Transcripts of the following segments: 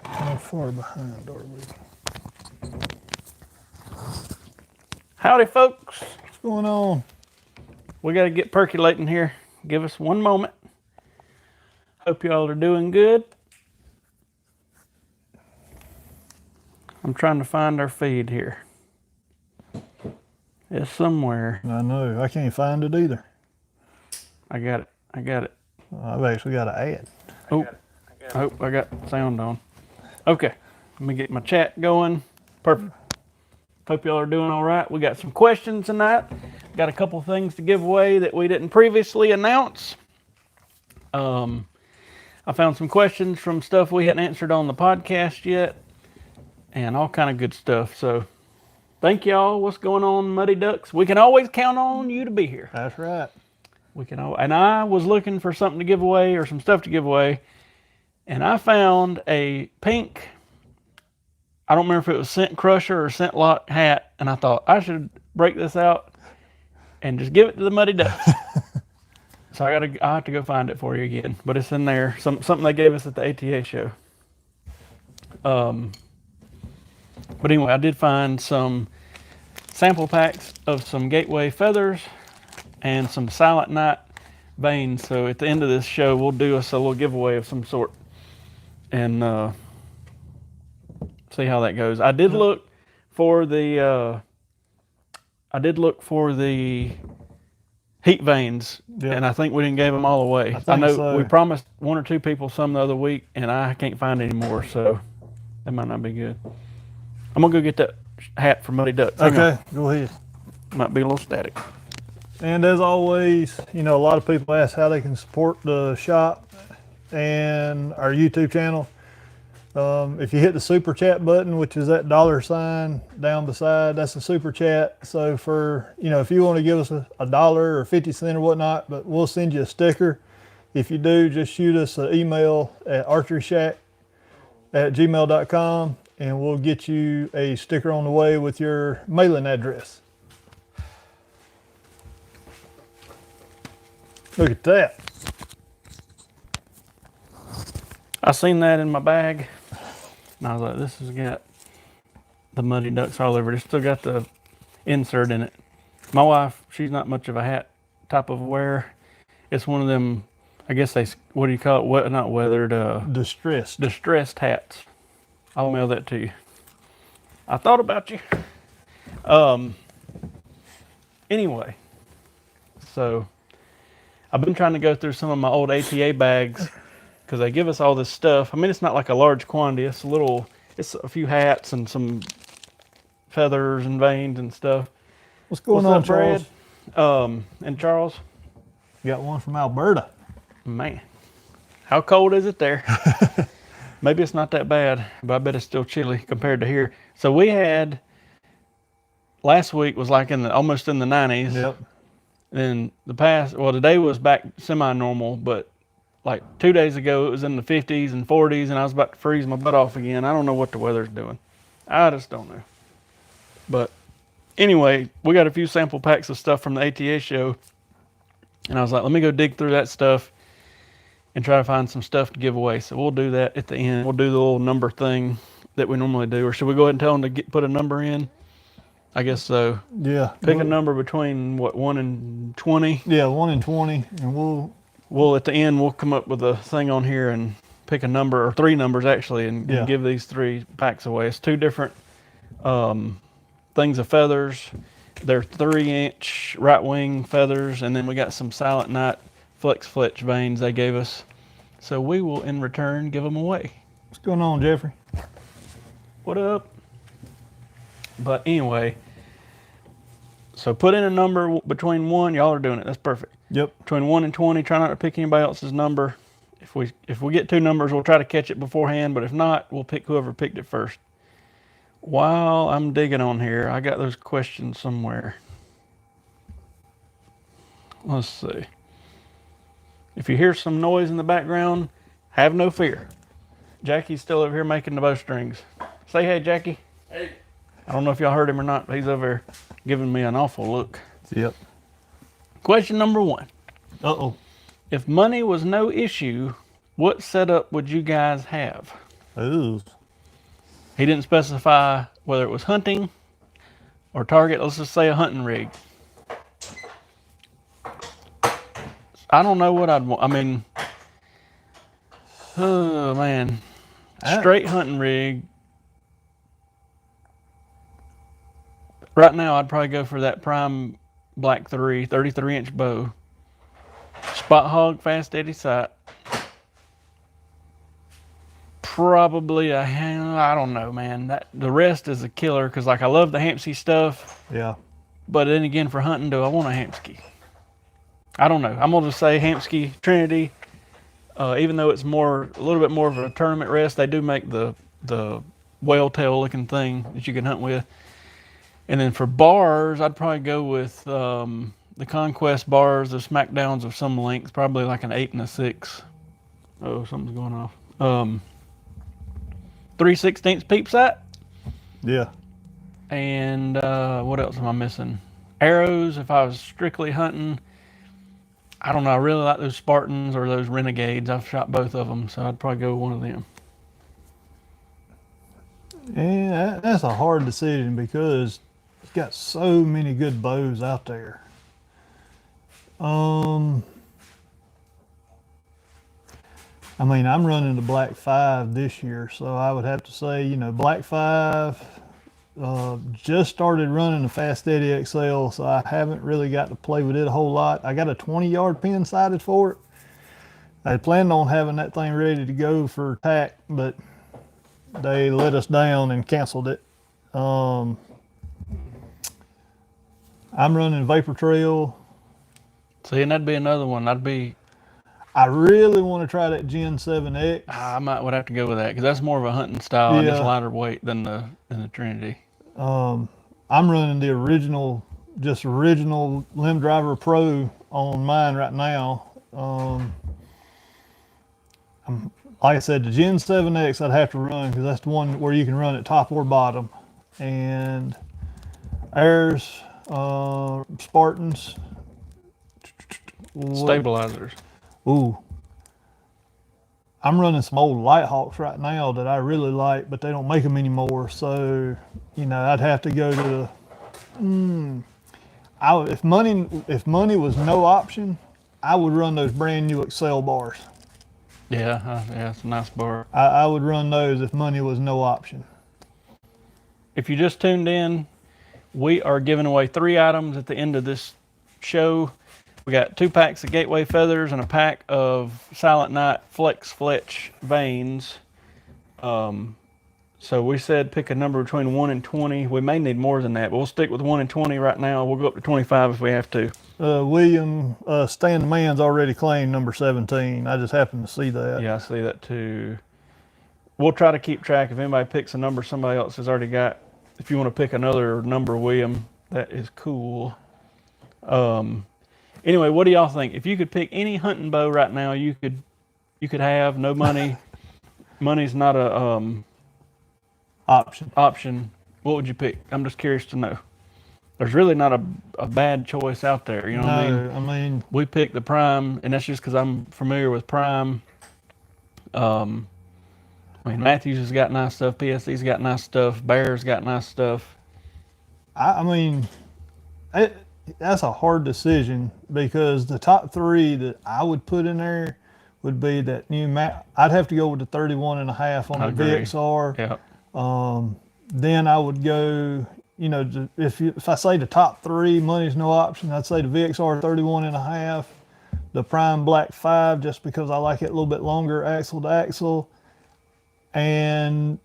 How far behind are we? Howdy, folks. What's going on? We got to get percolating here. Give us one moment. Hope y'all are doing good. I'm trying to find our feed here. It's somewhere. I know. I can't find it either. I got it. I've actually got to add. I got sound on. Okay. Let me get my chat going. Perfect. Hope y'all are doing all right. We got some questions tonight. Got a couple things to give away that we didn't previously announce. I found some questions from stuff we hadn't answered on the podcast yet, and all kind of good stuff. So, thank y'all. What's going on, Muddy Ducks? We can always count on you to be here. That's right. And I was looking for something to give away or some stuff to give away, and I found a pink, I don't remember if it was Scent Crusher or Scent Lock hat, and I thought I should break this out and just give it to the Muddy Ducks. So I have to go find it for you again, but it's in there. Something they gave us at the ATA show. But anyway, I did find some sample packs of some Gateway feathers and some Silent Night veins. So at the end of this show, we'll do us a little giveaway of some sort and see how that goes. I did look for the heat veins, and I think we didn't give them all away. I know so. We promised one or two people some the other week, and I can't find any more, so that might not be good. I'm gonna go get that hat from Muddy Ducks. Okay, go ahead. Might be a little static. And as always, a lot of people ask how they can support the shop and our YouTube channel. If you hit the super chat button, which is that $sign down beside, that's a super chat. So for, if you want to give us a dollar or 50 cents or whatnot, but we'll send you a sticker. If you do, just shoot us an email at archeryshack@gmail.com and we'll get you a sticker on the way with your mailing address. Look at that. I seen that in my bag. And I was like, this has got the Muddy Ducks all over it. It's still got the insert in it. My wife, she's not much of a hat type of wearer. It's one of them, I guess what do you call it? Not weathered. Distressed hats. I'll mail that to you. I thought about you. Anyway, so I've been trying to go through some of my old ATA bags because they give us all this stuff. I mean, it's not like a large quantity. It's a few hats and some feathers and veins and stuff. What's going on, Charles? And Charles? You got one from Alberta. Man, how cold is it there? Maybe it's not that bad, but I bet it's still chilly compared to here. So we had, last week was like almost in the 90s. Yep. Then today was back semi-normal, but like 2 days ago, it was in the 50s and 40s, and I was about to freeze my butt off again. I don't know what the weather's doing. I just don't know. But anyway, we got a few sample packs of stuff from the ATA show, and I was like, let me go dig through that stuff and try to find some stuff to give away. So we'll do that at the end. We'll do the little number thing that we normally do. Or should we go ahead and tell them to put a number in? I guess so. Yeah. Pick a number between, 1 and 20? Yeah, 1 and 20, and we'll at the end, we'll come up with a thing on here and pick a number, or 3 numbers actually, and give these 3 packs away. It's 2 different things of feathers. They're 3-inch right wing feathers, and then we got some Silent Night Flex Fletch veins they gave us. So we will, in return, give them away. What's going on, Jeffrey? What up? But anyway, so put in a number between 1. Y'all are doing it. That's perfect. Yep. Between 1 and 20. Try not to pick anybody else's number. If we get 2 numbers, we'll try to catch it beforehand. But if not, we'll pick whoever picked it first. While I'm digging on here, I got those questions somewhere. Let's see. If you hear some noise in the background, have no fear. Jackie's still over here making the bowstrings. Say hey, Jackie. Hey. I don't know if y'all heard him or not, but he's over there giving me an awful look. Yep. Question number 1. Uh-oh. If money was no issue, What setup would you guys have? Ooh. He didn't specify whether it was hunting or target. Let's just say a hunting rig. I don't know what I'd want. I mean, oh man, straight hunting rig. Right now, I'd probably go for that prime Black 3 33-inch bow. Spot hog, fast, steady sight. Probably I don't know, man. The rest is a killer because, like, I love the Hampsey stuff. Yeah. But then again, for hunting, do I want a Hampsey? I don't know. I'm gonna just say Hampsey Trinity. Even though it's a little bit more of a tournament rest, they do make the whale tail looking thing that you can hunt with. And then for bars, I'd probably go with the Conquest bars, the Smackdowns of some length, probably like an 8 and a 6. Oh, something's going off. 3/16 peep sight. Yeah. And what else am I missing? Arrows, if I was strictly hunting. I don't know. I really like those Spartans or those Renegades. I've shot both of them, so I'd probably go with one of them. Yeah, that's a hard decision because you've got so many good bows out there. I mean, I'm running the Black 5 this year, so I would have to say, you know, Black 5, just started running the Fast Steady XL, so I haven't really got to play with it a whole lot. I got a 20-yard pin sighted for it. I had planned on having that thing ready to go for tack, but they let us down and canceled it. I'm running Vapor Trail. See, and that'd be another one. I really want to try that Gen 7X. I would have to go with that because that's more of a hunting style and it's lighter weight than the Trinity. I'm running the original Limb Driver Pro on mine right now. Like I said, the Gen 7X I'd have to run because that's the one where you can run it top or bottom. And Airs, Spartans. Stabilizers. Ooh. I'm running some old Lighthawks right now that I really like, but they don't make them anymore. So, you know, I'd have to go to the, if money was no option, I would run those brand new Excel bars. Yeah, it's a nice bar. I would run those if money was no option. If you just tuned in, we are giving away 3 items at the end of this show. We got 2 packs of Gateway Feathers and a pack of Silent Night Flex Fletch Vanes. So we said pick a number between 1 and 20. We may need more than that, but we'll stick with 1 and 20 right now. We'll go up to 25 if we have to. William Stan the Man's already claimed number 17. I just happened to see that. Yeah, I see that too. We'll try to keep track. If anybody picks a number somebody else has already got, if you want to pick another number, William, that is cool. Anyway, what do y'all think? If you could pick any hunting bow right now, you could have no money. Money's not a option. What would you pick? I'm just curious to know. There's really not a bad choice out there. You know what I mean? We picked the Prime, and that's just because I'm familiar with Prime. Matthews has got nice stuff. PSC's got nice stuff. Bear's got nice stuff. That's a hard decision because the top 3 that I would put in there would be that new I'd have to go with the 31.5 on the VXR. Yeah. Then I would go, you know, if I say the top 3, money's no option, I'd say the VXR 31.5, the Prime Black 5, just because I like it a little bit longer axle to axle. And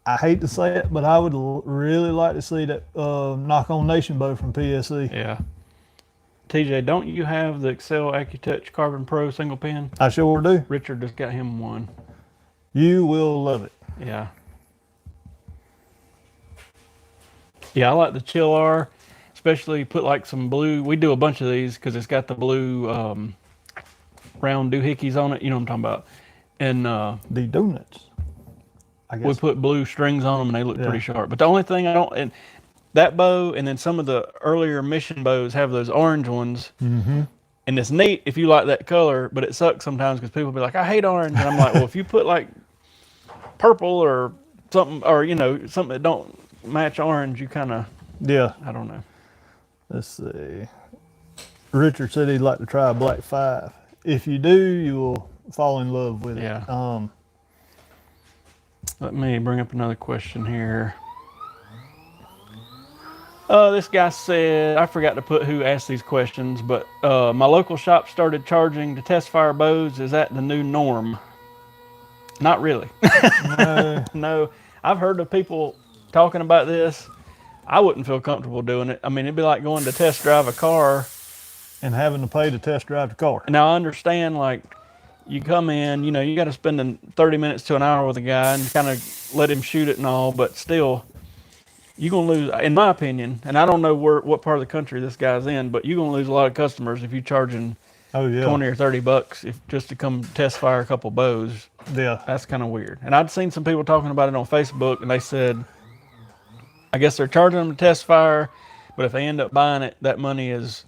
I hate to say it, but I would really like to see that Knock On Nation bow from PSC. Yeah. TJ, don't you have the Excel AccuTouch Carbon Pro single pin? I sure do. Richard just got him one. You will love it. Yeah. Yeah, I like the Chill R, especially put like some blue. We do a bunch of these because it's got the blue round doohickeys on it. You know what I'm talking about. And the donuts. I guess. We put blue strings on them and they look pretty sharp. But the only thing and that bow and then some of the earlier mission bows have those orange ones. Mm-hmm. And it's neat if you like that color, but it sucks sometimes because people be like, I hate orange. And I'm like, well, if you put like purple or something, or, you know, something that don't match orange, you kind of, Yeah. I don't know. Let's see. Richard said he'd like to try a black 5. If you do, you will fall in love with it. Yeah. Let me bring up another question here. This guy said, I forgot to put who asked these questions, but my local shop started charging to test fire bows. Is that the new norm? Not really. No. No. I've heard of people talking about this. I wouldn't feel comfortable doing it. I mean, it'd be like going to test drive a car. And having to pay to test drive the car. Now, I understand, like, you come in, you know, you got to spend 30 minutes to an hour with a guy and kind of let him shoot it and all, but still, you're going to lose, in my opinion, and I don't know what part of the country this guy's in, but you're going to lose a lot of customers if you're charging Oh, yeah. 20 or 30 bucks just to come test fire a couple bows. Yeah. That's kind of weird. And I'd seen some people talking about it on Facebook, and they said, I guess they're charging them to test fire, but if they end up buying it, that money is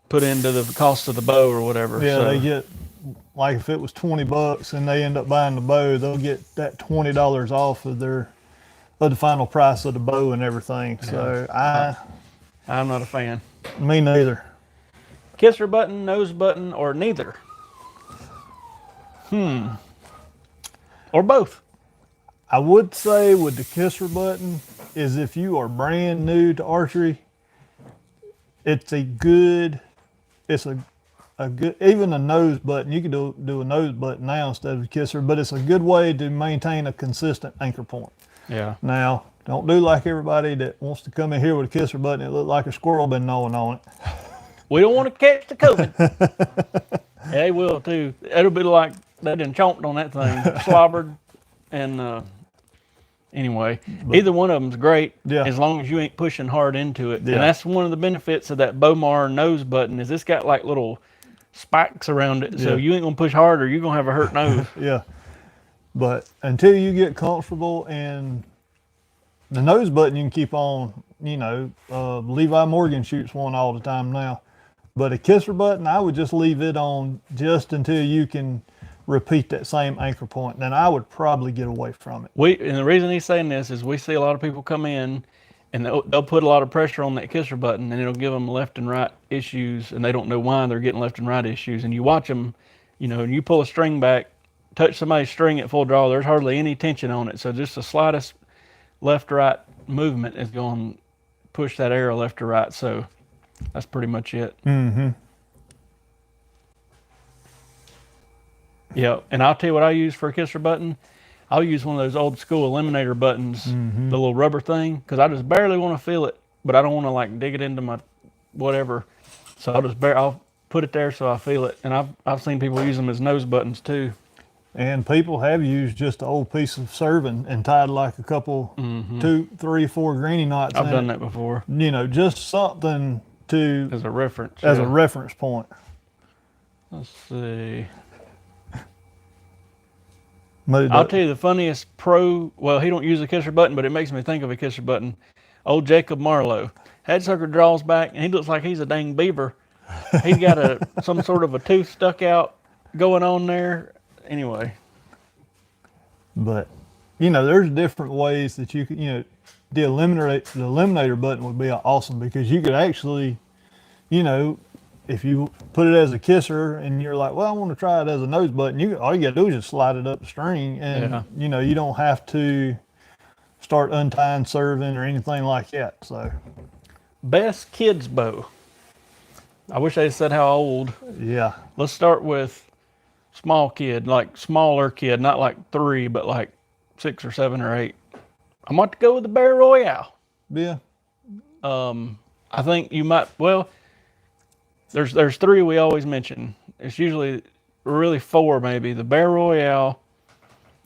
put into the cost of the bow or whatever. Yeah, so, they get, like if it was 20 bucks and they end up buying the bow, they'll get that $20 off of the final price of the bow and everything. So I'm not a fan. Me neither. Kisser button, nose button, or neither? Or both. I would say with the kisser button is if you are brand new to archery, it's a good, even a nose button. You can do a nose button now instead of a kisser, but it's a good way to maintain a consistent anchor point. Yeah. Now, don't do like everybody that wants to come in here with a kisser button. It look like a squirrel been gnawing on it. We don't want to catch the COVID. Yeah, they will too. It'll be like they done chomped on that thing, slobbered, and anyway, either one of them's great. Yeah. As long as you ain't pushing hard into it. Yeah. And that's one of the benefits of that Bowmar nose button is it's got like little spikes around it, so you ain't gonna push hard or you're gonna have a hurt nose. Yeah. But until you get comfortable, and the nose button you can keep on, you know, Levi Morgan shoots one all the time now. But a kisser button, I would just leave it on just until you can repeat that same anchor point. Then I would probably get away from it. And the reason he's saying this is we see a lot of people come in and they'll put a lot of pressure on that kisser button and it'll give them left and right issues, and they don't know why they're getting left and right issues. And you watch them, you know, and you pull a string back, touch somebody's string at full draw, there's hardly any tension on it. So just the slightest left-right movement is going to push that arrow left to right. So that's pretty much it. Mm-hmm. Yeah, and I'll tell you what I use for a kisser button. I'll use one of those old school eliminator buttons, the little rubber thing, because I just barely want to feel it, but I don't want to like dig it into my whatever. So I'll put it there so I feel it. And I've seen people use them as nose buttons too. And people have used just an old piece of serving and tied like a couple, 2, 3, 4 granny knots. I've done that before. You know, just something to as a reference. As a reference point. Let's see. Maybe I'll tell you the funniest well, he don't use a kisser button, but it makes me think of a kisser button. Old Jacob Marlowe. Head sucker draws back, and he looks like he's a dang beaver. He's got some sort of a tooth stuck out going on there. Anyway. But, you know, there's different ways that you could, you know, the eliminator button would be awesome, because you could actually, you know, if you put it as a kisser and you're like, well, I want to try it as a nose button, all you got to do is just slide it up the string, and, you know, you don't have to start untying serving or anything like that. So, best kids bow. I wish they said how old. Yeah. Let's start with small kid, like smaller kid, not like 3, but like 6 or 7 or 8. I'm going to go with the Bear Royale. Yeah. I think you might, well, there's 3 we always mention. It's usually really 4 maybe. The Bear Royale,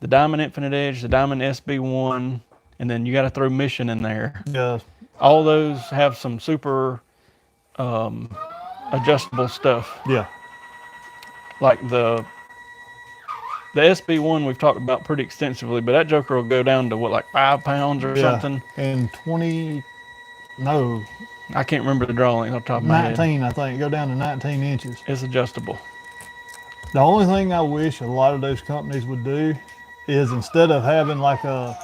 the Diamond Infinite Edge, the Diamond SB1, and then you got to throw Mission in there. Yeah. All those have some super adjustable stuff. Yeah. Like the SB1 we've talked about pretty extensively, but that joker will go down to what, like 5 pounds or something? And I can't remember the draw length off the top of my head. 19, I think. Go down to 19 inches. It's adjustable. The only thing I wish a lot of those companies would do is instead of having like a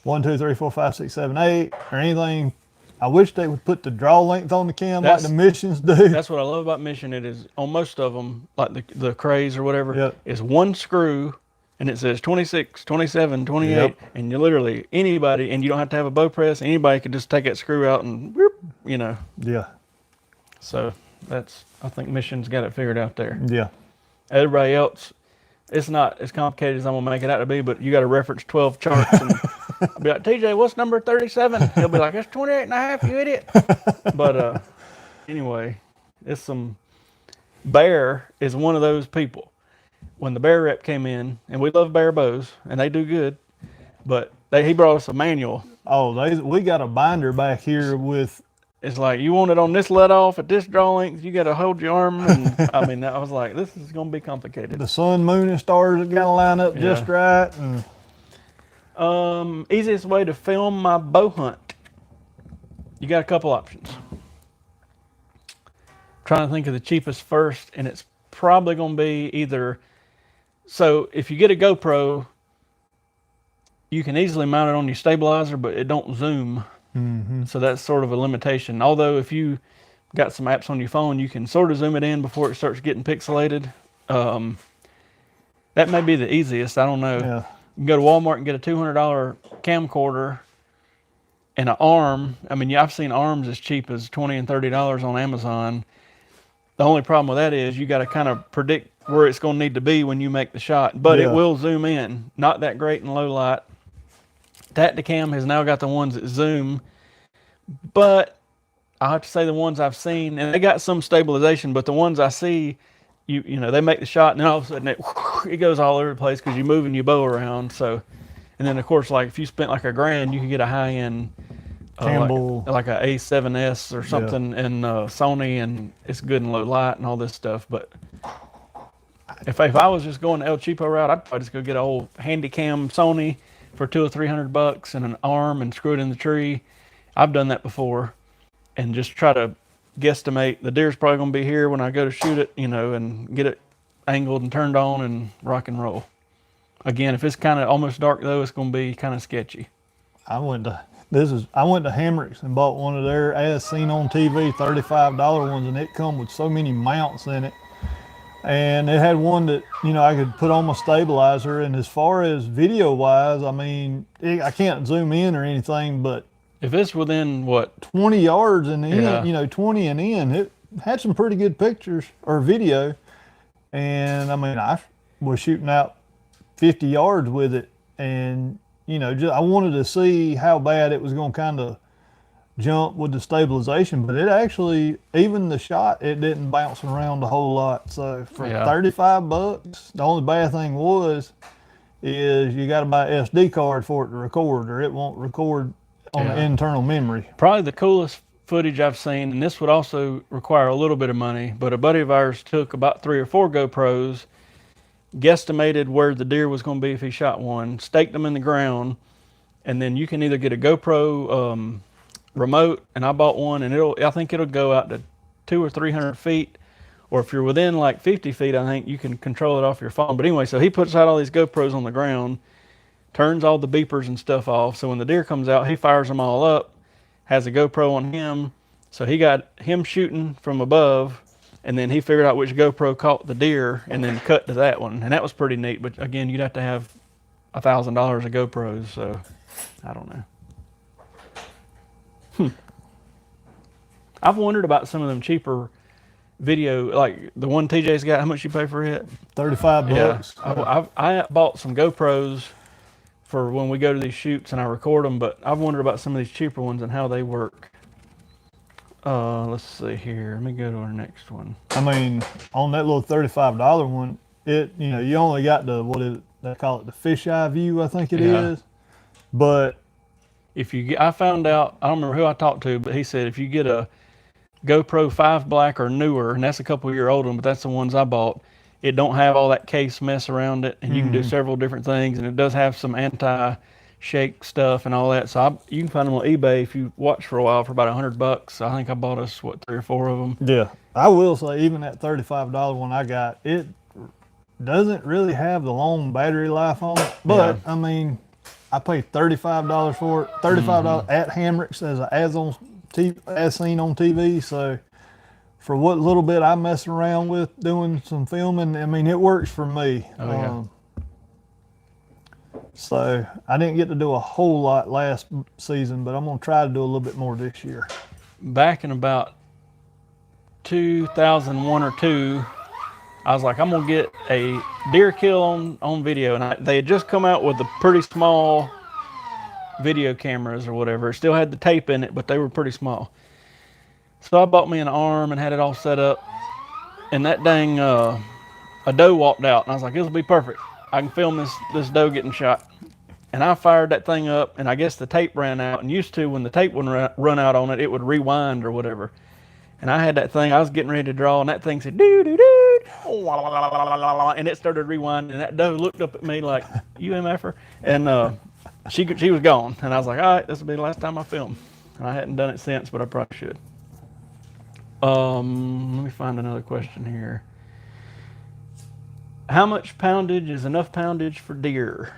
1, 2, 3, 4, 5, 6, 7, 8 or anything, I wish they would put the draw length on the cam like the Missions do. That's what I love about Mission. It is on most of them, like the Craze or whatever, Yep. is one screw and it says 26, 27, 28, Yep. and you literally, anybody, and you don't have to have a bow press, anybody could just take that screw out and, whoop, you know. Yeah. So that's, I think Mission's got it figured out there. Yeah. Everybody else, it's not as complicated as I'm gonna make it out to be, but you got to reference 12 charts and I'll be like, TJ, what's number 37? He'll be like, it's 28 and a half, you idiot. But anyway, it's some, Bear is one of those people. When the Bear rep came in, and we love Bear bows, and they do good, but he brought us a manual. Oh, we got a binder back here with. It's like, you want it on this let off at this draw length, you got to hold your arm. And I mean, I was like, this is going to be complicated. The sun, moon, and stars got to line up just right. And easiest way to film my bow hunt. You got a couple options. Trying to think of the cheapest first, and it's probably going to be either. So if you get a GoPro, you can easily mount it on your stabilizer, but it don't zoom. Mm-hmm. So that's sort of a limitation. Although if you got some apps on your phone, you can sort of zoom it in before it starts getting pixelated. That may be the easiest. I don't know. Yeah. You can go to Walmart and get a $200 camcorder and an arm. I mean, I've seen arms as cheap as $20 and $30 on Amazon. The only problem with that is you got to kind of predict where it's going to need to be when you make the shot, but it will zoom in. Not that great in low light. Tacticam has now got the ones that zoom, but I have to say the ones I've seen, and they got some stabilization, but the ones I see, you know, they make the shot and then all of a sudden it goes all over the place because you're moving your bow around. So, and then of course, like if you spent like $1,000, you could get a high-end Campbell, like a A7S or something in Sony, and it's good in low light and all this stuff. But if I was just going the El Cheapo route, I'd probably just go get an old Handycam Sony for $200 or $300 and an arm and screw it in the tree. I've done that before, and just try to guesstimate the deer's probably going to be here when I go to shoot it, you know, and get it angled and turned on and rock and roll. Again, if it's kind of almost dark though, it's going to be kind of sketchy. I went to Hammerick's and bought one of their as seen on TV $35 ones, and it come with so many mounts in it. And it had one that, you know, I could put on my stabilizer. And as far as video wise, I mean, I can't zoom in or anything, but if it's within what, 20 yards and in, you know, 20 and in, it had some pretty good pictures or video. And I mean, I was shooting out 50 yards with it, and you know, I wanted to see how bad it was going to kind of jump with the stabilization, but it actually, even the shot, it didn't bounce around a whole lot. So for $35, the only bad thing is you got to buy an SD card for it to record, or it won't record on the internal memory. Probably the coolest footage I've seen, and this would also require a little bit of money, but a buddy of ours took about 3 or 4 GoPros, guesstimated where the deer was going to be if he shot one, staked them in the ground, and then you can either get a GoPro remote, and I bought one, and I think it'll go out to 200 or 300 feet, or if you're within like 50 feet, I think you can control it off your phone. But anyway, so he puts out all these GoPros on the ground, turns all the beepers and stuff off, so when the deer comes out, he fires them all up, has a GoPro on him, so he got him shooting from above, and then he figured out which GoPro caught the deer and then cut to that one. And that was pretty neat. But again, you'd have to have $1,000 of GoPros. So I don't know. I've wondered about some of them cheaper video, like the one TJ's got. How much you pay for it? $35. Yeah. I bought some GoPros for when we go to these shoots and I record them, but I've wondered about some of these cheaper ones and how they work. Let's see here. Let me go to our next one. I mean, on that little $35 one, you know, you only got they call it the fisheye view, I think it is. But if you I found out, I don't remember who I talked to, but he said if you get a GoPro 5 Black or newer, and that's a couple-year old one, but that's the ones I bought, it don't have all that case mess around it, and you can do several different things, and it does have some shake stuff and all that. So you can find them on eBay if you watch for a while for about $100. I think I bought us 3 or 4 of them. Yeah, I will say even that $35 one I got, it doesn't really have the long battery life on it. But Yeah. I mean, I paid $35 for it. $35 at Hamrick's as seen on TV. So for what little bit I mess around with doing some filming, I mean, it works for me. Oh, yeah. So I didn't get to do a whole lot last season, but I'm gonna try to do a little bit more this year. Back in about 2001 or 2, I was like, I'm gonna get a deer kill on video, and they had just come out with the pretty small video cameras or whatever. It still had the tape in it, but they were pretty small. So I bought me an arm and had it all set up, and that dang a doe walked out, and I was like, this will be perfect. I can film this doe getting shot. And I fired that thing up, and I guess the tape ran out. And used to, when the tape would run out on it, it would rewind or whatever. And I had that thing, I was getting ready to draw, and that thing said, doo doo doo, and it started rewinding. And that doe looked up at me like, you MFer? And she was gone. And I was like, all right, this will be the last time I film. And I hadn't done it since, but I probably should. Let me find another question here. How much poundage is enough poundage for deer?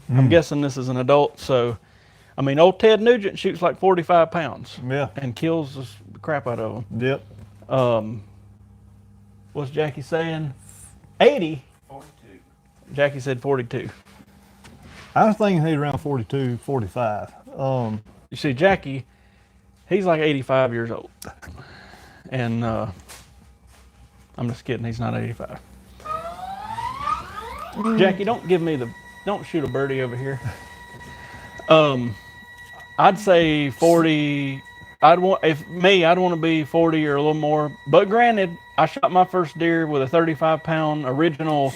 I'm guessing this is an adult, so I mean, old Ted Nugent shoots like 45 pounds. Yeah. And kills the crap out of them. Yep. What's Jackie saying? 80? 42. Jackie said 42. I was thinking he'd around 42, 45. You see, Jackie, he's like 85 years old. And I'm just kidding, he's not 85. Jackie, don't shoot a birdie over here. I'd say 40. I'd want to be 40 or a little more. But granted, I shot my first deer with a 35-pound original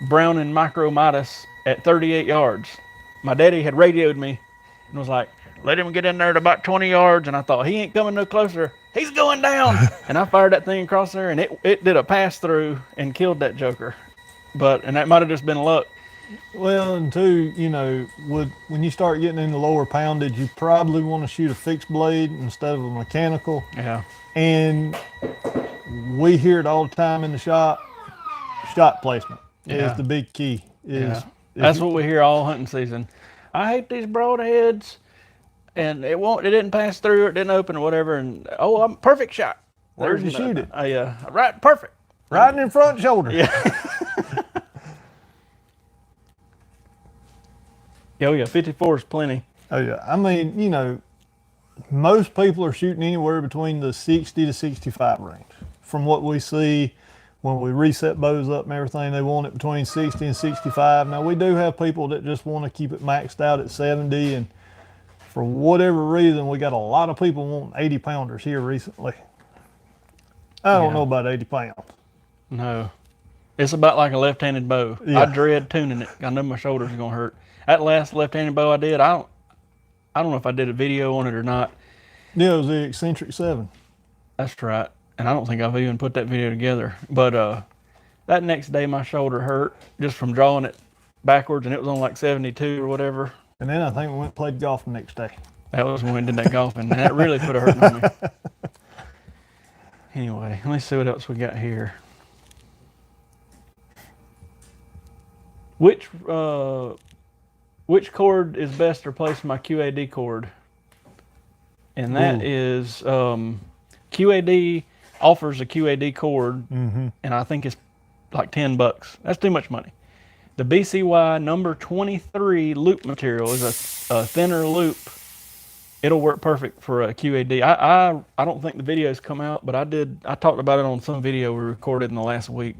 Browning Micro Midas at 38 yards. My daddy had radioed me and was like, let him get in there at about 20 yards. And I thought, he ain't coming no closer. He's going down. And I fired that thing across there, and it did a pass through and killed that joker. And that might have just been luck. Well, and two, when you start getting into lower poundage, you probably want to shoot a fixed blade instead of a mechanical. Yeah. And we hear it all the time in the shop. Shot placement is the big key. That's what we hear all hunting season. I hate these broadheads, and it didn't pass through, or it didn't open, or whatever. And I'm perfect shot. Where'd you shoot it? Right, perfect. Right in front shoulder. Yeah. Oh yeah, 54 is plenty. Oh yeah, I mean, most people are shooting anywhere between the 60 to 65 range. From what we see when we reset bows up and everything, they want it between 60 and 65. Now we do have people that just want to keep it maxed out at 70, and for whatever reason, we got a lot of people wanting 80 pounders here recently. I don't know about 80 pounds. No, it's about like a left-handed bow. Yeah. I dread tuning it. I know my shoulders are gonna hurt. That last left-handed bow I did, I don't know if I did a video on it or not. Yeah, it was the Eccentric 7. That's right. And I don't think I've even put that video together. But that next day, my shoulder hurt just from drawing it backwards, and it was on like 72 or whatever. And then I think we went and played golf the next day. That was when we did that golfing, and that really put a hurting on me. Anyway, let me see what else we got here. Which cord is best to replace my QAD cord? And that is QAD offers a QAD cord, and I think it's like $10. That's too much money. The BCY number 23 loop material is a thinner loop. It'll work perfect for a QAD. I don't think the videos come out, but I talked about it on some video we recorded in the last week.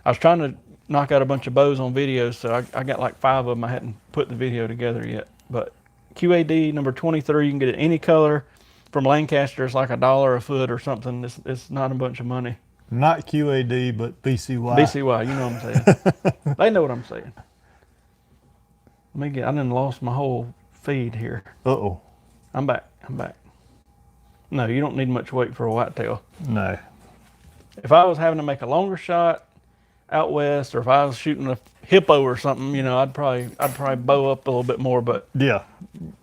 I was trying to knock out a bunch of bows on videos, so I got like 5 of them. I hadn't put the video together yet. But QAD number 23, you can get it any color from Lancaster. It's like $1 a foot or something. It's not a bunch of money. Not QAD, but BCY. BCY, you know what I'm saying. They know what I'm saying. I done lost my whole feed here. Uh-oh. I'm back. No, you don't need much weight for a whitetail. No. If I was having to make a longer shot, out west, or if I was shooting a hippo or something, you know, I'd probably bow up a little bit more. But Yeah,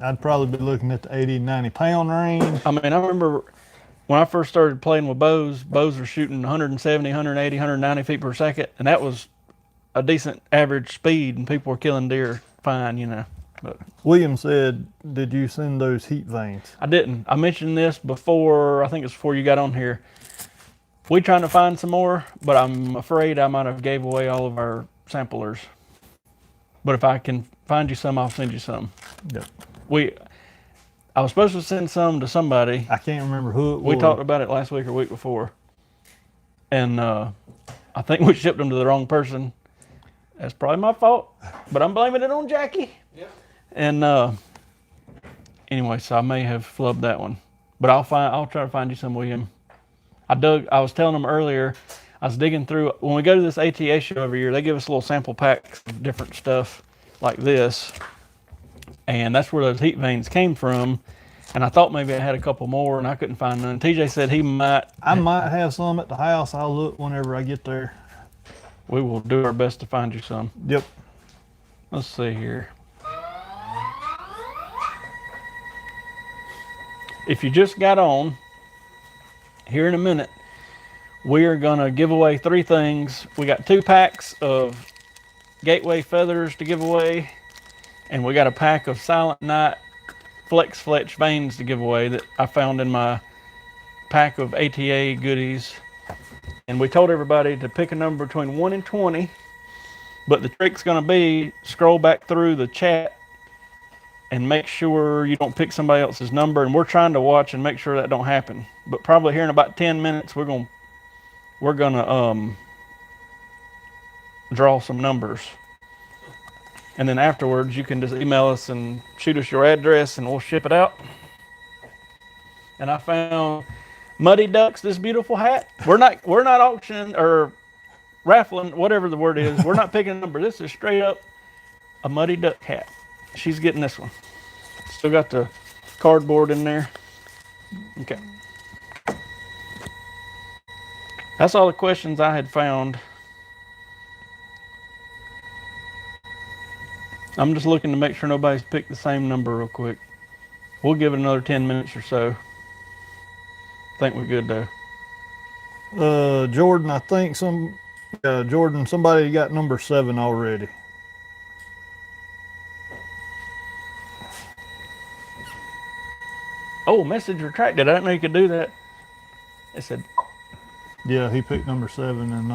I'd probably be looking at the 80, 90 pound range. I mean, I remember when I first started playing with bows were shooting 170, 180, 190 feet per second, and that was a decent average speed, and people were killing deer fine, you know. But William said, did you send those heat vanes? I didn't. I mentioned this before, I think it's before you got on here. We trying to find some more, but I'm afraid I might have gave away all of our samplers. But if I can find you some, I'll send you some. Yep. I was supposed to send some to somebody. I can't remember who it was. We talked about it last week or week before. And I think we shipped them to the wrong person. That's probably my fault, but I'm blaming it on Jackie. Yep. And anyway, so I may have flubbed that one. But I'll try to find you some, William. I was telling them earlier, I was digging through, when we go to this ATA show every year, they give us little sample packs of different stuff like this. And that's where those heat vanes came from. And I thought maybe I had a couple more and I couldn't find none. TJ said he might. I might have some at the house. I'll look whenever I get there. We will do our best to find you some. Yep. Let's see here. If you just got on, here in a minute, we are going to give away 3 things. We got 2 packs of Gateway feathers to give away, and we got a pack of Silent Night Flex Fletch vanes to give away that I found in my pack of ATA goodies. And we told everybody to pick a number between 1 and 20, but the trick's going to be scroll back through the chat and make sure you don't pick somebody else's number. And we're trying to watch and make sure that don't happen. But probably here in about 10 minutes, we're gonna draw some numbers. And then afterwards, you can just email us and shoot us your address, and we'll ship it out. And I found Muddy Ducks this beautiful hat. We're not auctioning or raffling, whatever the word is. We're not picking a number. This is straight up a Muddy Duck hat. She's getting this one. Still got the cardboard in there. Okay. That's all the questions I had found. I'm just looking to make sure nobody's picked the same number real quick. We'll give it another 10 minutes or so. I think we're good though. Jordan, I think somebody got number 7 already. Oh, message retracted. I didn't know you could do that. It said, Yeah, he picked number 7, and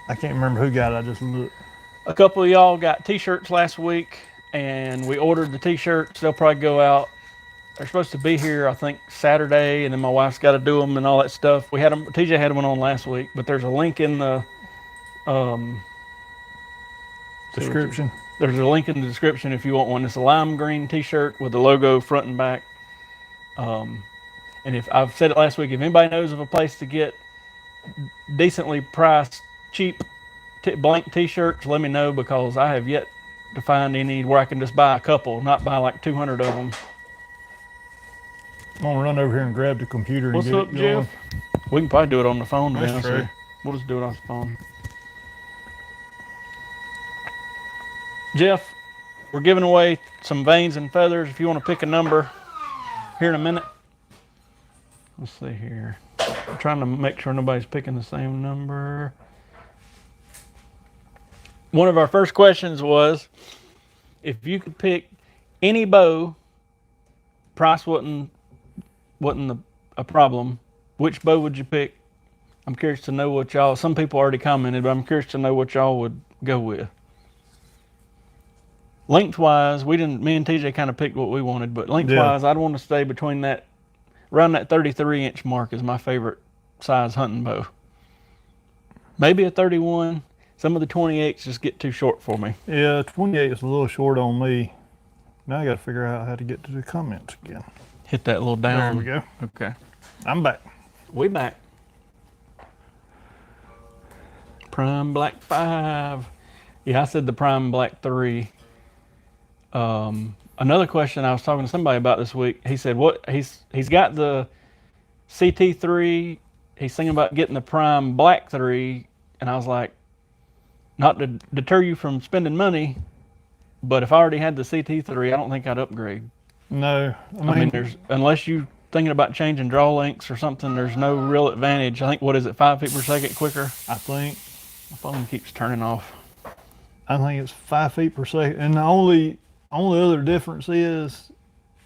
I can't remember who got it. I just looked. a couple of y'all got t-shirts last week, and we ordered the t-shirts. They'll probably go out. They're supposed to be here, I think, Saturday, and then my wife's got to do them and all that stuff. We had them. TJ had one on last week, but there's a link in the Description. There's a link in the description if you want one. It's a lime green t-shirt with the logo front and back. And if I've said it last week, if anybody knows of a place to get decently priced, cheap blank t-shirts, let me know, because I have yet to find any where I can just buy a couple, not buy like 200 of them. I'm gonna run over here and grab the computer and What's get up, it going. Jeff? We can probably do it on the phone. That's true. We'll just do it on the phone. Jeff, we're giving away some vanes and feathers. If you want to pick a number here in a minute. Let's see here. I'm trying to make sure nobody's picking the same number. One of our first questions was, if you could pick any bow, price wasn't a problem, which bow would you pick? I'm curious to know what y'all, some people already commented, but I'm curious to know what y'all would go with. Lengthwise, me and TJ kind of picked what we wanted, but lengthwise, I'd want to stay between that, around that 33-inch mark is my favorite size hunting bow. Maybe a 31. Some of the 28s just get too short for me. Yeah, 28 is a little short on me. Now I got to figure out how to get to the comments again. Hit that little down. There we go. Okay. I'm back. We back. Prime Black 5. Yeah, I said the Prime Black 3. Another question I was talking to somebody about this week, he said he's got the CT3, he's thinking about getting the Prime Black 3, and I was like, not to deter you from spending money, but if I already had the CT3, I don't think I'd upgrade. No, I mean, there's unless you thinking about changing draw links or something, there's no real advantage. I think, what is it, 5 feet per second quicker? I think. My phone keeps turning off. I think it's 5 feet per second. And the only other difference is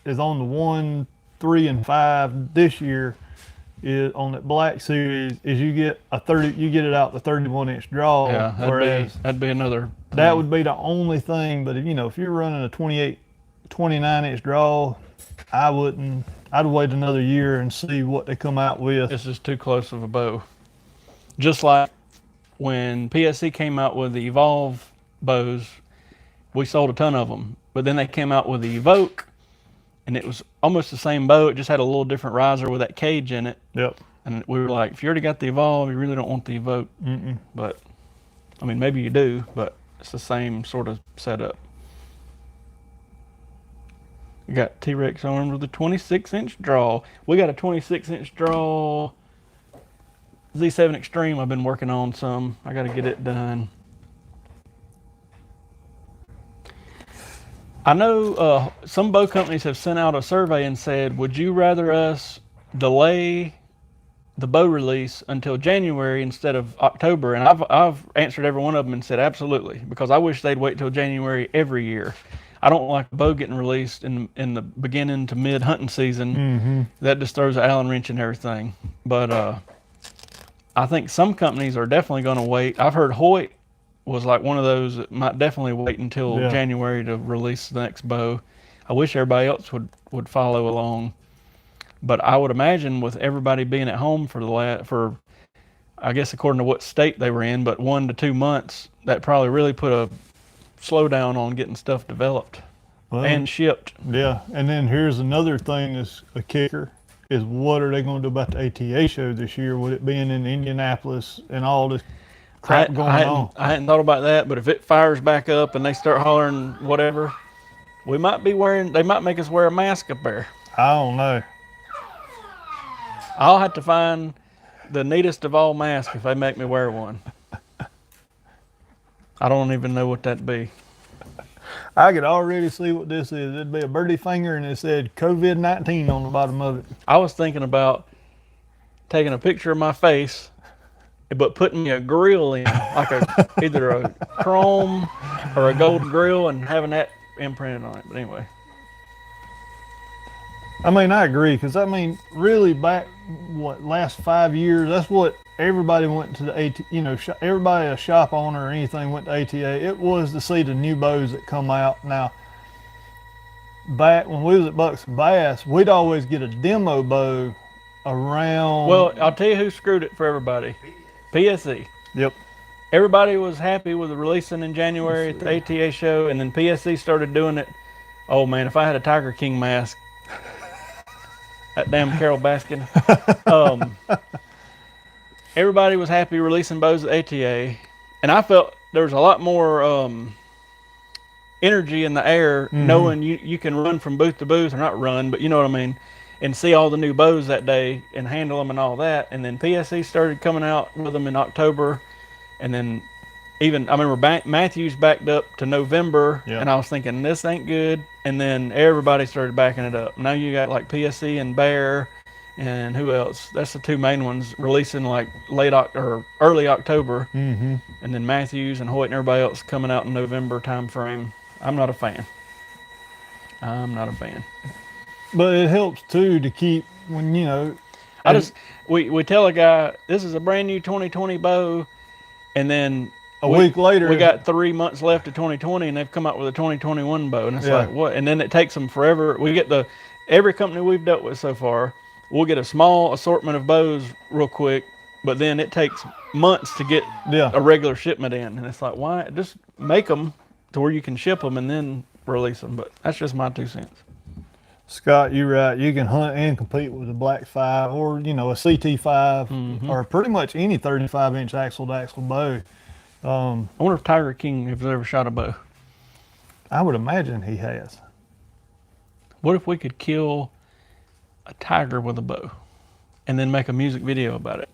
on the 1, 3, and 5 this year is on that Black Series is you get it out the 31-inch draw. Yeah, that'd be another thing. That would be the only thing. But if you're running a 29-inch draw, I'd wait another year and see what they come out with. It's just too close of a bow. Just like when PSC came out with the Evolve bows, we sold a ton of them. But then they came out with the Evoke, and it was almost the same bow. It just had a little different riser with that cage in it. Yep. And we were like, if you already got the Evolve, you really don't want the Evoke. Mm-mm. But, I mean, maybe you do, but it's the same sort of setup. You got T-Rex arms with a 26-inch draw. We got a 26-inch draw Z7 Extreme I've been working on some. I got to get it done. I know some bow companies have sent out a survey and said, would you rather us delay the bow release until January instead of October? And I've answered every one of them and said absolutely, because I wish they'd wait till January every year. I don't like a bow getting released in the beginning to mid hunting season. Mm-hmm. That just throws an Allen wrench in everything. But I think some companies are definitely going to wait. I've heard Hoyt was like one of those that might definitely wait until January to release the next bow. I wish everybody else would follow along. But I would imagine with everybody being at home for I guess according to what state they were in, but 1 to 2 months, that probably really put a slowdown on getting stuff developed and shipped. Yeah, and then here's another thing that's a kicker, is what are they going to do about the ATA show this year with it being in Indianapolis and all this crap going on? I hadn't thought about that, but if it fires back up and they start hollering whatever, they might make us wear a mask up there. I don't know. I'll have to find the neatest of all masks if they make me wear one. I don't even know what that'd be. I could already see what this is. It'd be a birdie finger and it said COVID-19 on the bottom of it. I was thinking about taking a picture of my face, but putting me a grill in, like either a chrome or a gold grill, and having that imprinted on it. But anyway. I mean, I agree, because really back, last 5 years, that's what everybody went to the ATA, everybody, a shop owner or anything, went to ATA. It was to see the new bows that come out. Now, back when we was at Bucks and Bass, we'd always get a demo bow around. Well, I'll tell you who screwed it for everybody. PSE. Yep. Everybody was happy with the releasing in January at the ATA show, and then PSE started doing it. Oh man, if I had a Tiger King mask, that damn Carol Baskin. Everybody was happy releasing bows at ATA, and I felt there was a lot more energy in the air, knowing you can run from booth to booth, or not run, but you know what I mean, and see all the new bows that day and handle them and all that. And then PSE started coming out with them in October, and then even, I remember Matthews backed up to November, and I was thinking, this ain't good. And then everybody started backing it up. Now you got like PSE and Bear, and who else? That's the two main ones, releasing like early October. And then Matthews and Hoyt and everybody else coming out in November time frame. I'm not a fan. But it helps too to keep, when we tell a guy, this is a brand new 2020 bow, and then a week later, we got 3 months left of 2020, and they've come out with a 2021 bow, and it's like, what? And then it takes them forever. We get every company we've dealt with so far, we'll get a small assortment of bows real quick, but then it takes months to get a regular shipment in, and it's like, why? Just make them to where you can ship them and then release them. But that's just my 2 cents. Scott, you're right. You can hunt and compete with a Black 5 or, a CT5 or pretty much any 35-inch axle-to-axle bow. I wonder if Tiger King has ever shot a bow. I would imagine he has. What if we could kill a tiger with a bow and then make a music video about it?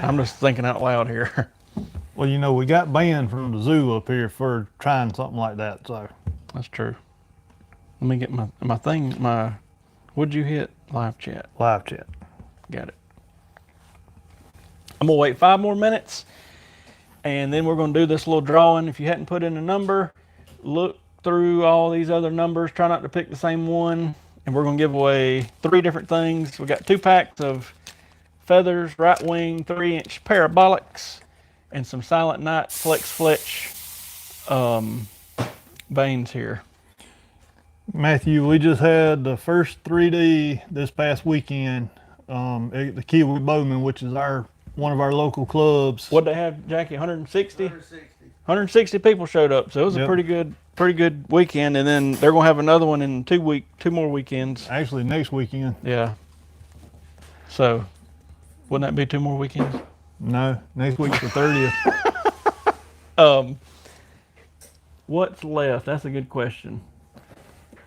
I'm just thinking out loud here. Well, you know, we got banned from the zoo up here for trying something like that. So That's true. Let me get my thing. What'd you hit? Live chat. live chat. Got it. I'm gonna wait 5 more minutes, and then we're gonna do this little drawing. If you hadn't put in a number, look through all these other numbers. Try not to pick the same one. And we're gonna give away 3 different things. We got 2 packs of feathers, right wing, 3-inch parabolics, and some Silent Night Flex Fletch vanes here. Matthew, we just had the first 3D this past weekend at the Kiwi Bowman, which is one of our local clubs. What'd they have, Jackie? 160? 160 people showed up, so it was a pretty good weekend. And then they're gonna have another one in 2 more weekends. Actually, next weekend. Yeah. So, wouldn't that be 2 more weekends? No, next week's the 30th. What's left? That's a good question.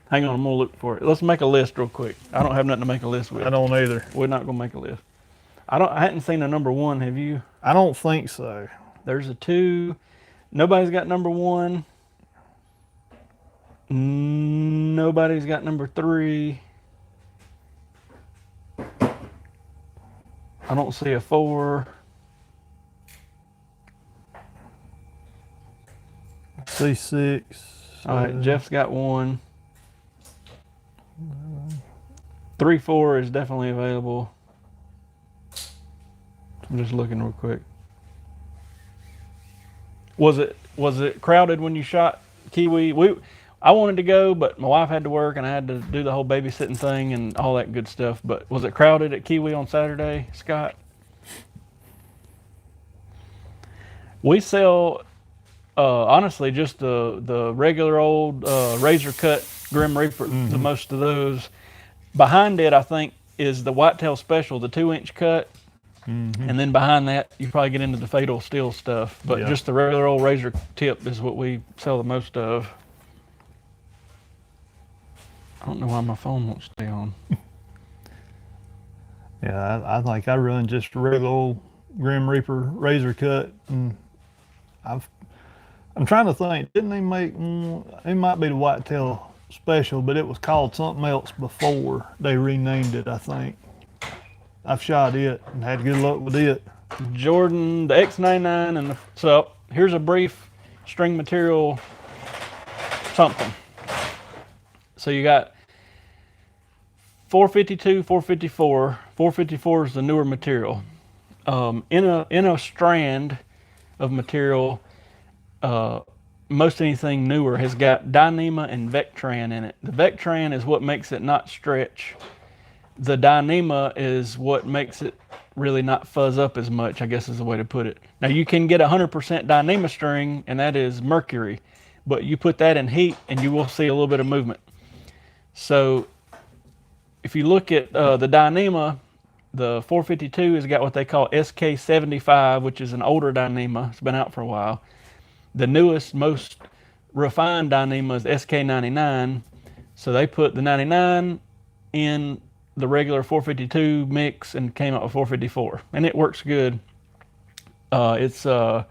Hang on, I'm gonna look for it. Let's make a list real quick. I don't have nothing to make a list with. I don't either. We're not gonna make a list. I hadn't seen a number 1. Have you? I don't think so. There's a 2. Nobody's got number 1. Nobody's got number 3. I don't see a 4. C6. All right, Jeff's got 1. 3, 4 is definitely available. I'm just looking real quick. Was it crowded when you shot Kiwi? I wanted to go, but my wife had to work and I had to do the whole babysitting thing and all that good stuff. But was it crowded at Kiwi on Saturday, Scott? We sell honestly just the regular old razor cut Grim Reaper, the most of those. Behind it, I think, is the Whitetail Special, the 2-inch cut. And then behind that, you probably get into the Fatal Steel stuff. But just the regular old razor tip is what we sell the most of. I don't know why my phone won't stay on. Yeah, I think I run just a regular old Grim Reaper razor cut. And I'm trying to think, didn't they make, it might be the Whitetail Special, but it was called something else before they renamed it, I think. I've shot it and had good luck with it. Jordan, the X99, and so here's a brief string material something. So you got 452, 454. 454 is the newer material. In a strand of material, most anything newer has got Dyneema and Vectran in it. The Vectran is what makes it not stretch. The Dyneema is what makes it really not fuzz up as much, I guess is the way to put it. Now you can get 100% Dyneema string, and that is mercury, but you put that in heat and you will see a little bit of movement. So if you look at the Dyneema, the 452 has got what they call SK75, which is an older Dyneema. It's been out for a while. The newest, most refined Dyneema is SK99. So they put the 99 in the regular 452 mix and came out with 454, and it works good. It's the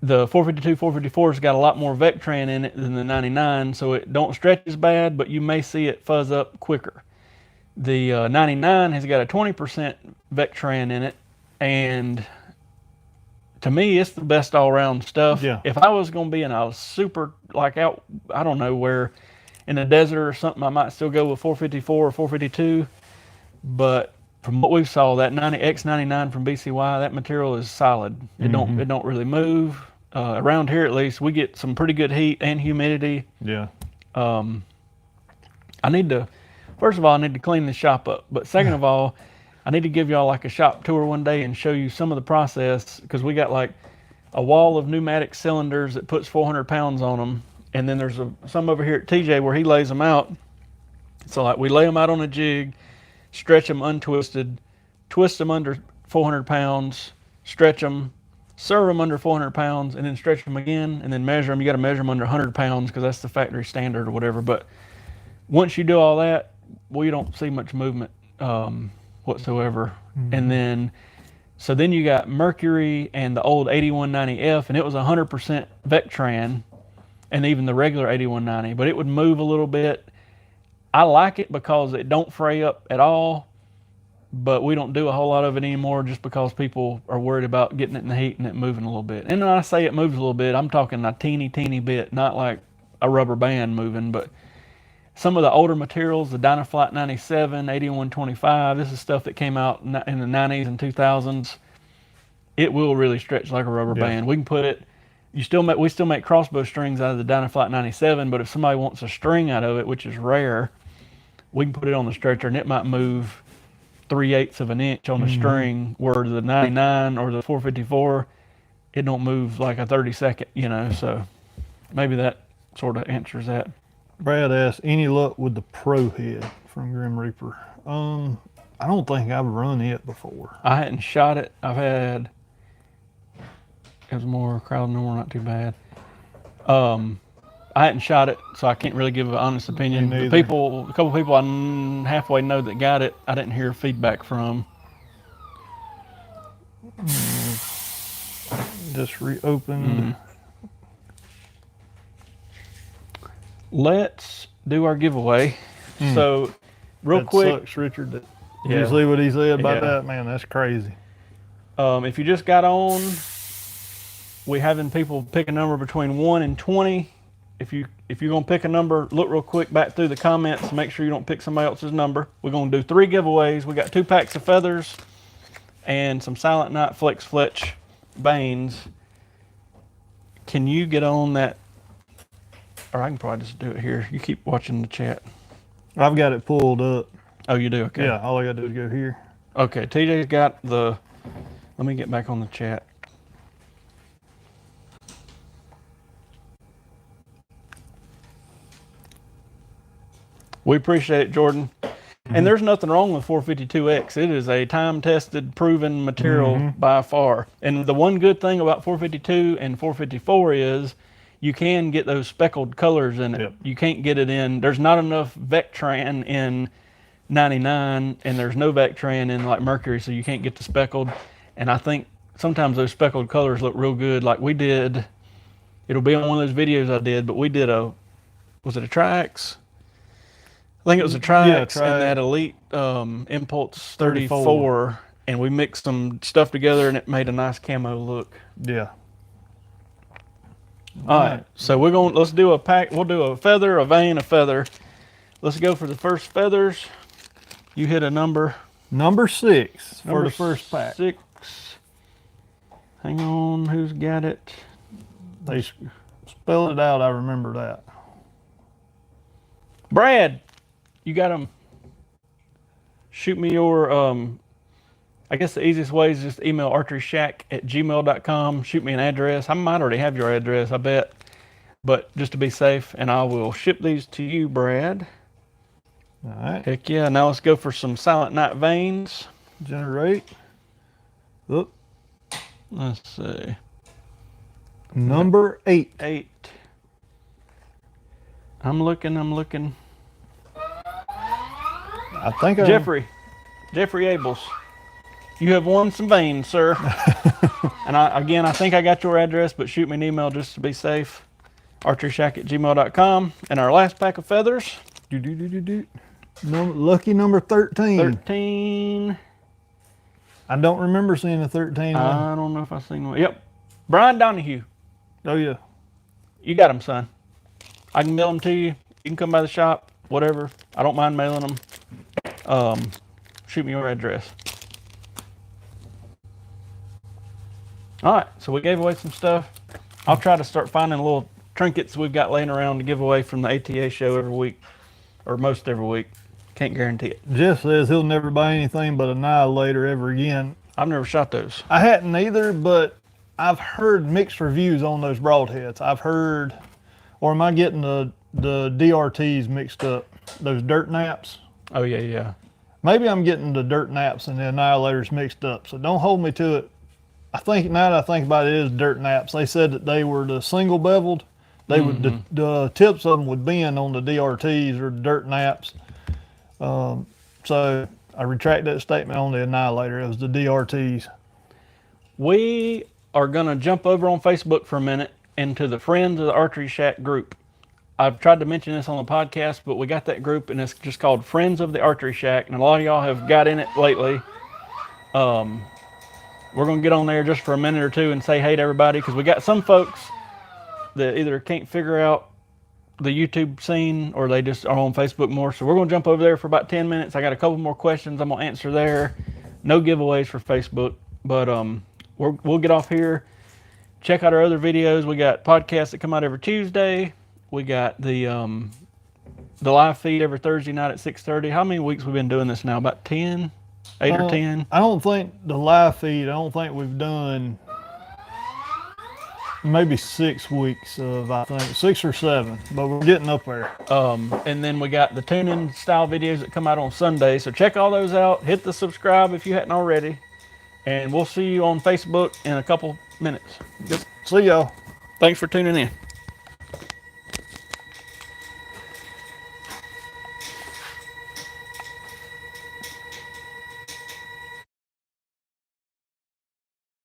452, 454 has got a lot more Vectran in it than the 99, so it don't stretch as bad, but you may see it fuzz up quicker. The 99 has got a 20% Vectran in it, and to me, it's the best all-around stuff. Yeah. If I was going to be in a super, like out, I don't know where, in the desert or something, I might still go with 454 or 452. But from what we saw, that X99 from BCY, that material is solid. It don't really move. Around here, at least, we get some pretty good heat and humidity. Yeah. First of all, I need to clean the shop up. But second of all, I need to give y'all like a shop tour one day and show you some of the process, because we got like a wall of pneumatic cylinders that puts 400 pounds on them. And then there's some over here at TJ where he lays them out. So like we lay them out on a jig, stretch them untwisted, twist them under 400 pounds, stretch them, serve them under 400 pounds, and then stretch them again, and then measure them. You got to measure them under 100 pounds because that's the factory standard or whatever. But once you do all that, well, you don't see much movement whatsoever. And then So then you got Mercury and the old 8190F, and it was 100% Vectran, and even the regular 8190, but it would move a little bit. I like it because it don't fray up at all, but we don't do a whole lot of it anymore just because people are worried about getting it in the heat and it moving a little bit. And when I say it moves a little bit, I'm talking a teeny bit, not like a rubber band moving, but some of the older materials, the Dynaflight 97, 8125, this is stuff that came out in the 90s and 2000s. It will really stretch like a rubber band. We can put it, we still make crossbow strings out of the Dynaflight 97, but if somebody wants a string out of it, which is rare, we can put it on the stretcher and it might move 3/8 of an inch on the string, where the 99 or the 454, it don't move like a 30-second, so maybe that sort of answers that. Brad asked, any luck with the Pro Head from Grim Reaper? I don't think I've run it before. I hadn't shot it. It was more crowd number, not too bad. I hadn't shot it, so I can't really give an honest opinion. A couple people I halfway know that got it, I didn't hear feedback from. Just reopened. Let's do our giveaway. So, real that quick. Sucks, Richard. Did you see what he said about that? Man, that's crazy. If you just got on, we having people pick a number between 1 and 20. If you're gonna pick a number, look real quick back through the comments and make sure you don't pick somebody else's number. We're gonna do 3 giveaways. We got 2 packs of feathers and some Silent Night Flex Fletch vanes. Can you get on that? Or I can probably just do it here. You keep watching the chat. I've got it pulled up. Oh, you do? Okay. Yeah, all I gotta do is go here. Okay, TJ's got the, let me get back on the chat. We appreciate it, Jordan. And there's nothing wrong with 452X. It is a time-tested, proven material by far. And the one good thing about 452 and 454 is you can get those speckled colors in it. Yep. You can't get it in, there's not enough Vectran in 99, and there's no Vectran in like Mercury, so you can't get the speckled. And I think sometimes those speckled colors look real good. Like we did, it'll be on one of those videos I did, but we did was it a Tri-X? I think it was a Tri-X, and that Elite Impulse 34, and we mixed some stuff together, and it made a nice camo look. Yeah. All right, so let's do a pack. We'll do a feather, a vane, a feather. Let's go for the first feathers. You hit a number. Number 6 for the first pack. 6. Hang on, who's got it? They spelled it out, I remember that. Brad, you got them. Shoot me your, I guess the easiest way is just email archeryshack@gmail.com. Shoot me an address. I might already have your address, I bet. But just to be safe, and I will ship these to you, Brad. All right. Heck yeah. Now let's go for some Silent Night vanes. Generate. Oop. Let's see. Number 8. 8. I'm looking. I think Jeffrey Abels. You have won some vanes, sir. And I think I got your address, but shoot me an email just to be safe. Archeryshack@gmail.com. And our last pack of feathers. Lucky number 13. 13. I don't remember seeing a 13 one. I don't know if I've seen one. Yep. Brian Donahue. Oh, yeah. You got them, son. I can mail them to you. You can come by the shop, whatever. I don't mind mailing them. Shoot me your address. All right, so we gave away some stuff. I'll try to start finding little trinkets we've got laying around to give away from the ATA show every week, or most every week. Can't guarantee it. Jeff says he'll never buy anything but Annihilator ever again. I've never shot those. I hadn't either, but I've heard mixed reviews on those broadheads. I've heard, or am I getting the DRTs mixed up? Those dirt naps? Oh, yeah. Maybe I'm getting the dirt naps and the Annihilators mixed up, so don't hold me to it. I think, now that I think about it, it is dirt naps. They said that they were the single beveled. They would, the tips of them would bend on the DRTs or dirt naps. So I retract that statement on the Annihilator. It was the DRTs. we are going to jump over on Facebook for a minute into the Friends of the Archeryshack group. I've tried to mention this on the podcast, but we got that group, and it's just called Friends of the Archeryshack, and a lot of y'all have got in it lately. We're going to get on there just for a minute or two and say hey to everybody, because we got some folks that either can't figure out the YouTube scene or they just are on Facebook more. So we're going to jump over there for about 10 minutes. I got a couple more questions I'm going to answer there. No giveaways for Facebook, but we'll get off here. Check out our other videos. We got podcasts that come out every Tuesday. We got the live feed every Thursday night at 6:30. How many weeks we've been doing this now? About 10? 8 or 10? I don't think the live feed, I don't think we've done maybe 6 weeks of, I think 6 or 7, but we're getting up there. And then we got the tune-in style videos that come out on Sunday. So check all those out. Hit the subscribe if you hadn't already. And we'll see you on Facebook in a couple minutes. See y'all. Thanks for tuning in.